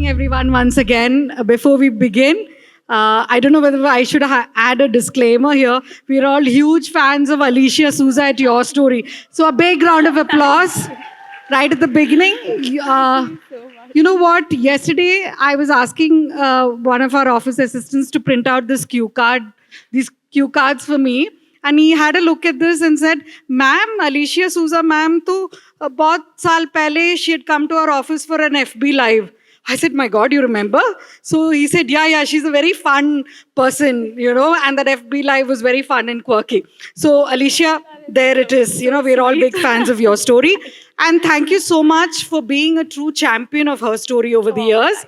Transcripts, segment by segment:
everyone once again. Before we begin, I don't know whether I should add a disclaimer here. We're all huge fans of Alicia Souza at Your Story. So a big round of applause right at the beginning. You know what? Yesterday, I was asking one of our office assistants to print out these cue cards for me. And he had a look at this and said, "Ma'am, Alicia Souza, ma'am, to bahut saal pehle, she had come to our office for an FB Live." I said, "My God, you remember?" So he said, yeah, she's a very fun person, and that FB Live was very fun and quirky. So Alicia, there it is. We're all big fans of Your Story. And thank you so much for being a true champion of her story over the years.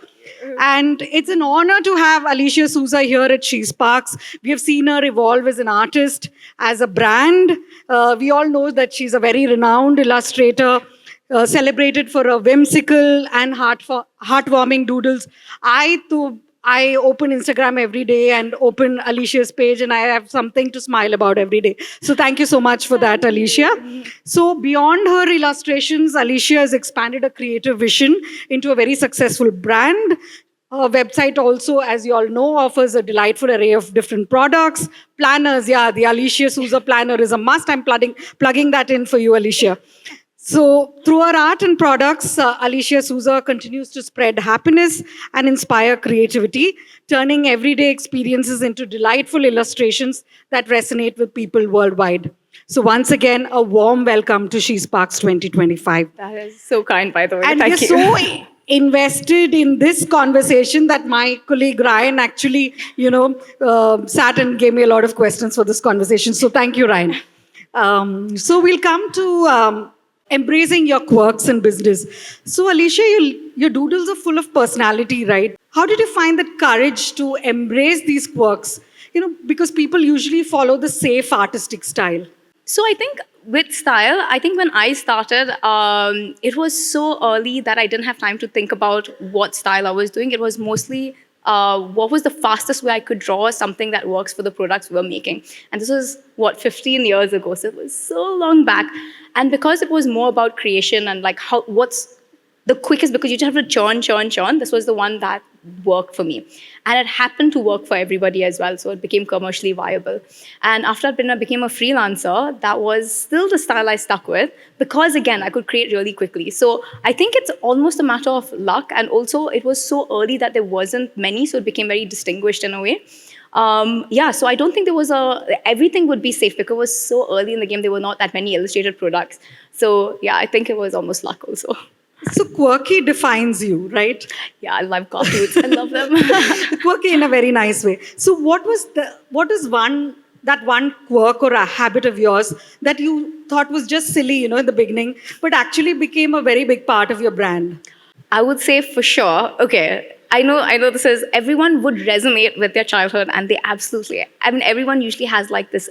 And it's an honor to have Alicia Souza here at She Sparks. We have seen her evolve as an artist, as a brand. We all know that she's a very renowned illustrator, celebrated for her whimsical and heartwarming doodles. I open Instagram every day and open Alicia's page, and I have something to smile about every day. So thank you so much for that, Alicia. So beyond her illustrations, Alicia has expanded her creative vision into a very successful brand. Her website also, as you all know, offers a delightful array of different products. Planners, the Alicia Souza planner is a must. I'm plugging that in for you, Alicia. So through her art and products, Alicia Souza continues to spread happiness and inspire creativity, turning everyday experiences into delightful illustrations that resonate with people worldwide. So once again, a warm welcome to She Sparks 2025. That is so kind, by the way. And Thank you. we're so invested in this conversation that my colleague Ryan actually, sat and gave me a lot of questions for this conversation. So thank you, Ryan. So we'll come to embracing your quirks in business. So Alicia, your doodles are full of personality, right? How did you find that courage to embrace these quirks? Because people usually follow the safe artistic style. So I think with style, I think when I started, it was so early that I didn't have time to think about what style I was doing. It was mostly what was the fastest way I could draw something that works for the products we were making. And this was, 15 years ago. So it was so long back. And because it was more about creation and like what's the quickest, because you just have to churn, this was the one that worked for me. And it happened to work for everybody as well. So it became commercially viable. And after I became a freelancer, that was still the style I stuck with because, again, I could create really quickly. So I think it's almost a matter of luck. And also, it was so early that there wasn't many. So it became very distinguished in a way. So I don't think there was everything would be safe because it was so early in the game. There were not that many illustrated products. So yeah, I think it was almost luck also. So quirky defines you, right? Yeah, I love cartoons. I love them. Quirky in a very nice way. So what is one quirk or a habit of yours that you thought was just silly, in the beginning, but actually became a very big part of your brand? I would say for sure. Okay, I know this is, everyone would resonate with their childhood, and they absolutely, everyone usually has like this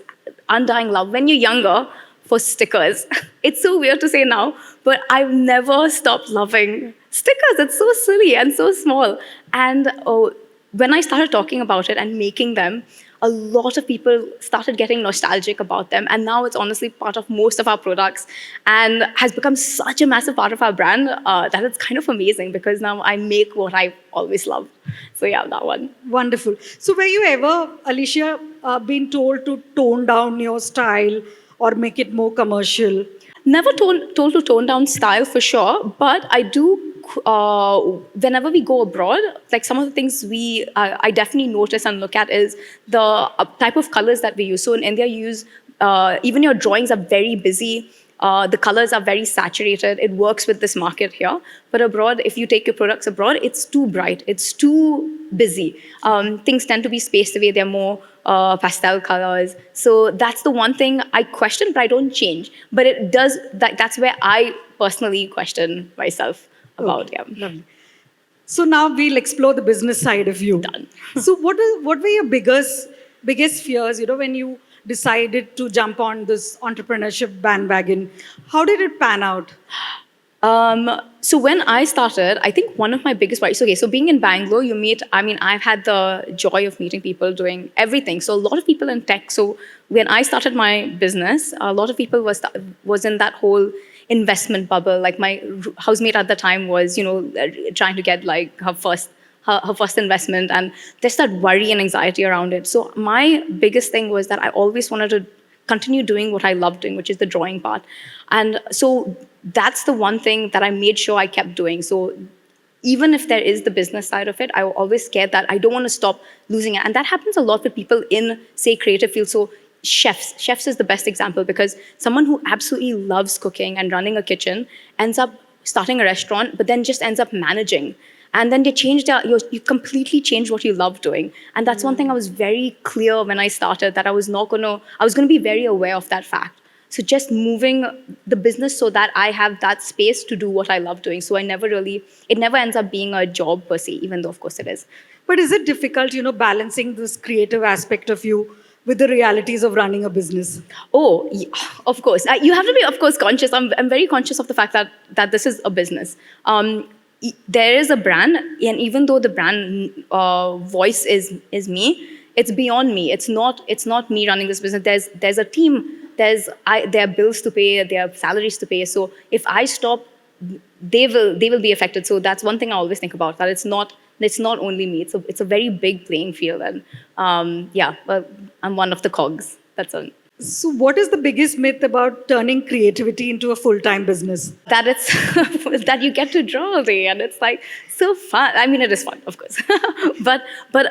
undying love when you're younger for stickers. It's so weird to say now, but I've never stopped loving stickers. It's so silly and so small. And when I started talking about it and making them, a lot of people started getting nostalgic about them. And now it's honestly part of most of our products and has become such a massive part of our brand that it's kind of amazing because now I make what I always loved. So yeah, that one. Wonderful. So were you ever, Alicia, been told to tone down your style or make it more commercial? Never told to tone down style for sure, but I do, whenever we go abroad, like some of the things I definitely notice and look at is the type of colors that we use. So in India, you use, even your drawings are very busy. The colors are very saturated. It works with this market here. But abroad, if you take your products abroad, it's too bright. It's too busy. Things tend to be spaced away. They're more pastel colors. So that's the one thing I question, but I don't change. But it does, that's where I personally question myself about. Okay. Yeah. Lovely. So now we'll explore the business side of you. Done. So what were your biggest fears, when you decided to jump on this entrepreneurship bandwagon? How did it pan out? So when I started, I think one of my biggest worries, so being in Bangalore, you meet, I've had the joy of meeting people doing everything. So a lot of people in tech. So when I started my business, a lot of people was in that whole investment bubble. Like my housemate at the time was, trying to get like her first investment, and there's that worry and anxiety around it. So my biggest thing was that I always wanted to continue doing what I love doing, which is the drawing part. And so that's the one thing that I made sure I kept doing. So even if there is the business side of it, I always scared that I don't want to stop losing it. And that happens a lot with people in, say, creative fields. So chefs is the best example, because someone who absolutely loves cooking and running a kitchen ends up starting a restaurant, but then just ends up managing. And then they you completely changed what you love doing. And that's one thing I was very clear when I started, that I was going to be very aware of that fact. So just moving the business so that I have that space to do what I love doing. So it never ends up being a job per se, even though of course it is. But is it difficult, balancing this creative aspect of you with the realities of running a business? Oh, yeah, of course. You have to be, of course, conscious. I'm very conscious of the fact that this is a business. There is a brand, and even though the brand voice is me, it's beyond me. It's not me running this business. There's a team. There are bills to pay. There are salaries to pay. So if I stop, they will be affected. So that's one thing I always think about. That it's not only me. It's a very big playing field, and but I'm one of the cogs. That's all. So what is the biggest myth about turning creativity into a full-time business? That it's that you get to draw all day, and it's like so fun. I mean, it is fun, of course, but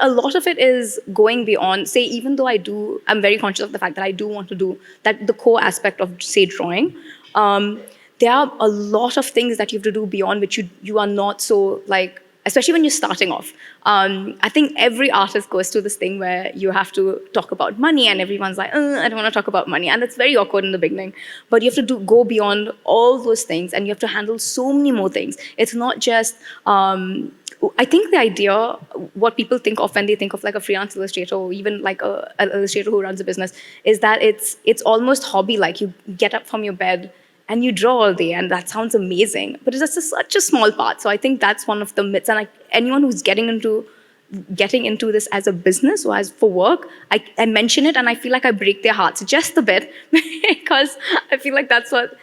a lot of it is going beyond. Say, even though I'm very conscious of the fact that I do want to do that, the core aspect of, say, drawing. There are a lot of things that you have to do beyond which you are not so like. Especially when you're starting off. I think every artist goes through this thing where you have to talk about money, and everyone's like, I don't want to talk about money. And it's very awkward in the beginning. But you have to go beyond all those things, and you have to handle so many more things. It's not just, I think the idea, what people think of when they think of like a freelance illustrator, or even like an illustrator who runs a business, is that it's almost hobby-like. You get up from your bed, and you draw all day, and that sounds amazing. But it's just such a small part. So I think that's one of the myths. And anyone who's getting into this as a business or as for work, I mention it, and I feel like I break their hearts just a bit, because I feel like that's what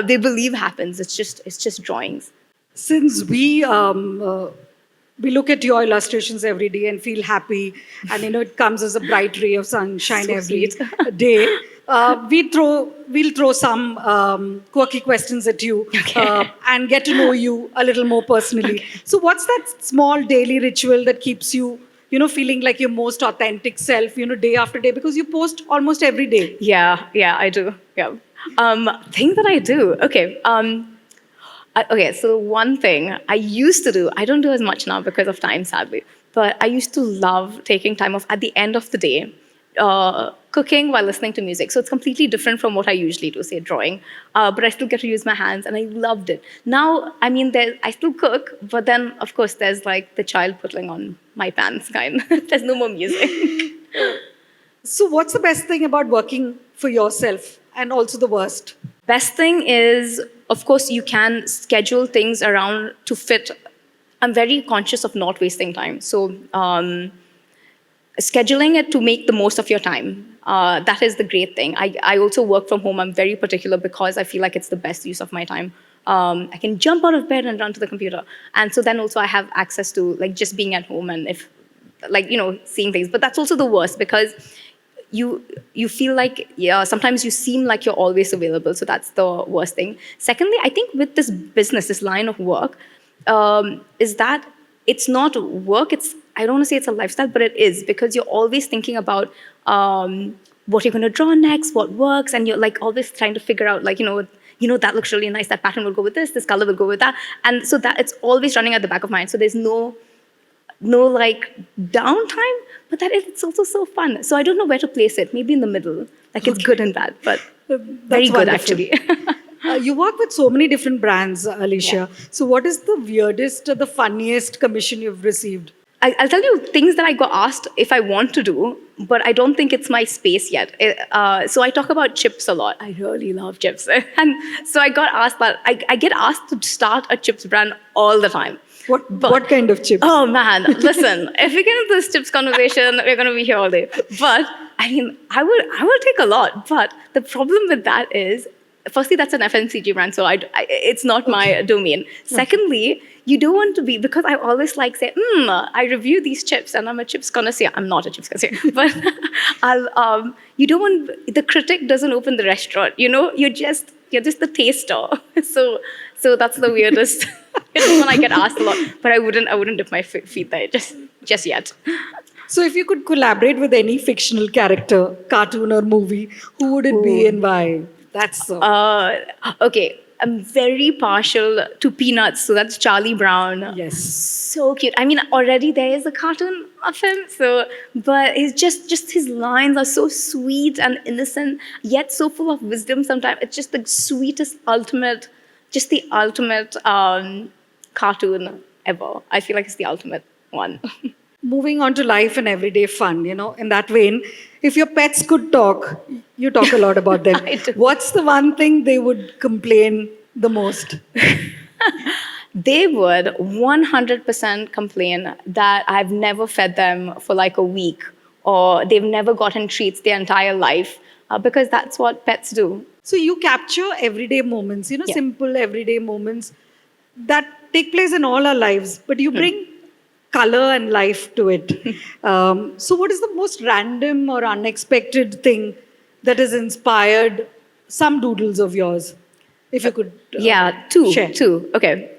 they believe happens. It's just drawings. Since we look at your illustrations every day and feel happy, and it comes as a bright ray of sunshine So every sweet. day. We'll throw some quirky questions at you, Okay. and get to know you a little more personally. Okay. So what's that small daily ritual that keeps you, feeling like your most authentic self, day after day? Because you post almost every day. Yeah, I do. Yeah. Thing that I do. Okay. Okay, so one thing I used to do, I don't do as much now because of time, sadly, but I used to love taking time off at the end of the day, cooking while listening to music. So it's completely different from what I usually do, say drawing, but I still get to use my hands, and I loved it. Now, I mean, I still cook, but then, of course, there's like the child putting on my pants kind. There's no more music. So what's the best thing about working for yourself, and also the worst? Best thing is, of course, you can schedule things around to fit. I'm very conscious of not wasting time. So scheduling it to make the most of your time. That is the great thing. I also work from home. I'm very particular because I feel like it's the best use of my time. I can jump out of bed and run to the computer. And so then also I have access to like just being at home and seeing things. But that's also the worst, because you feel like, sometimes you seem like you're always available. So that's the worst thing. Secondly, I think with this business, this line of work, is that it's not work. I don't want to say it's a lifestyle, but it is, because you're always thinking about what you're going to draw next, what works, and you're like always trying to figure out that looks really nice. That pattern will go with this color will go with that, and so that it's always running at the back of mind. So there's no like downtime, but it's also so fun. So I don't know where to place it. Maybe in the middle, like it's good and bad, but very good wonderful. actually. You work with so many different brands, Alicia. Yeah. So what is the weirdest or the funniest commission you've received? I'll tell you things that I got asked if I want to do, but I don't think it's my space yet. So I talk about chips a lot. I really love chips. And so I got asked that. I get asked to start a chips brand all the time. What kind of chips? Oh man, listen, if we get into this chips conversation, we're going to be here all day. But I mean, I will take a lot. But the problem with that is firstly, that's an FMCG brand, so it's not my domain. Secondly, you don't want to be, because I always like say, I review these chips and I'm a chips connoisseur. I'm not a chips connoisseur, but you don't want, the critic doesn't open the restaurant, you're just the taster. So that's the weirdest. It's one I get asked a lot, but I wouldn't dip my feet there just yet. So if you could collaborate with any fictional character, cartoon or movie, who would it be and why? That's so. Okay. I'm very partial to Peanuts, so that's Charlie Brown. Yes. So cute. I mean, already there is a cartoon of him, but he's just his lines are so sweet and innocent, yet so full of wisdom sometimes. It's just the sweetest, the ultimate cartoon ever. I feel like it's the ultimate one. Moving on to life and everyday fun, in that vein, if your pets could talk, you talk a lot about them. I do. What's the one thing they would complain the most? They would 100% complain that I've never fed them for like a week, or they've never gotten treats their entire life, because that's what pets do. So you capture everyday moments, simple everyday moments that take place in all our lives, but you bring color and life to it. So what is the most random or unexpected thing that has inspired some doodles of yours? If you could share. Two. Okay.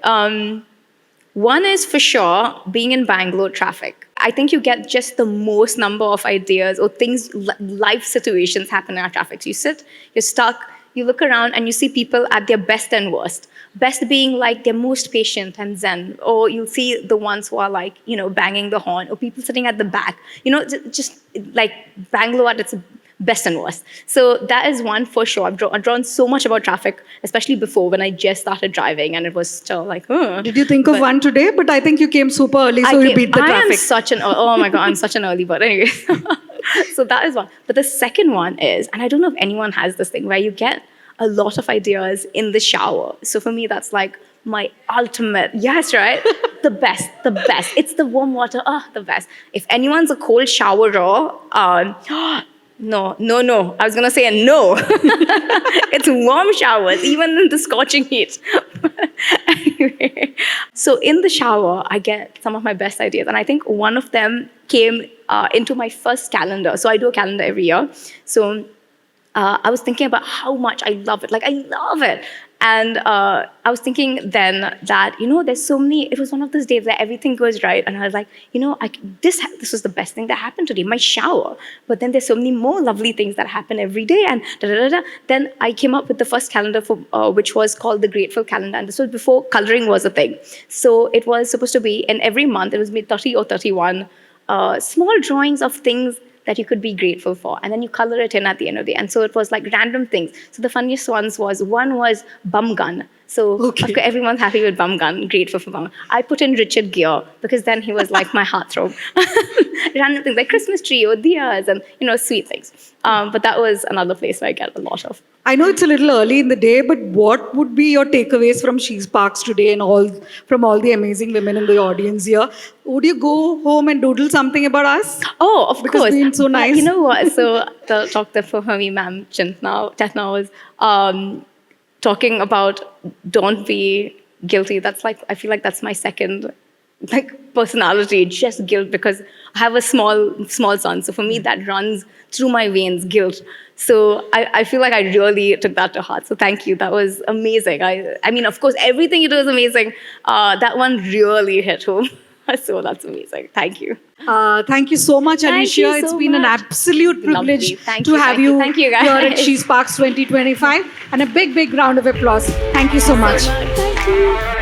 One is for sure being in Bangalore traffic. I think you get just the most number of ideas or things, life situations happen in our traffic. So you sit, you're stuck, you look around and you see people at their best and worst. Best being like they're most patient and zen, or you'll see the ones who are like, banging the horn, or people sitting at the back, just like Bangalore at its best and worst. So that is one for sure. I've drawn so much about traffic, especially before when I just started driving and it was still like, Did you think of one today? But I think you came super early, so you beat the traffic. Oh my God, I'm such an early bird. Anyway, so that is one. But the second one is, and I don't know if anyone has this thing, where you get a lot of ideas in the shower. So for me, that's like my ultimate, yes, right? the best. It's the warm water, the best. If anyone's a cold showerer, no. I was gonna say a no. It's warm showers, even in the scorching heat. Anyway, so in the shower, I get some of my best ideas. And I think one of them came into my first calendar. So I do a calendar every year. So I was thinking about how much I love it. Like, I love it. And I was thinking then that, there's so many, it was one of those days where everything goes right. And I was like, this was the best thing that happened today, my shower. But then there's so many more lovely things that happen every day. And Then I came up with the first calendar, which was called the Grateful Calendar. And this was before coloring was a thing. So it was supposed to be, in every month, it was made 30 or 31 small drawings of things that you could be grateful for. And then you color it in at the end of the day. And so it was like random things. So the funniest ones one was Bum Gun. So of course, everyone's happy with Bum Gun, grateful for Bum Gun. I put in Richard Gere because then he was like my heartthrob. Random things like Christmas tree or diyas and, sweet things. But that was another place where I get a lot of. I know it's a little early in the day, but what would be your takeaways from She Sparks today and from all the amazing women in the audience here? Would you go home and doodle something about us? Oh, of because course. It's been so nice. You know what? So the Dr. Fahmi ma'am, Chetna was talking about don't be guilty. That's like, I feel like that's my second personality, just guilt, because I have a small son. So for me, that runs through my veins, guilt. So I feel like I really took that to heart. So thank you. That was amazing. I mean, of course, everything you do is amazing. That one really hit home. So that's amazing. Thank you. Thank you so much, Alicia. It's been an absolute privilege to have you here at She Sparks 2025. And a big round of applause. Thank you so much. Thank you.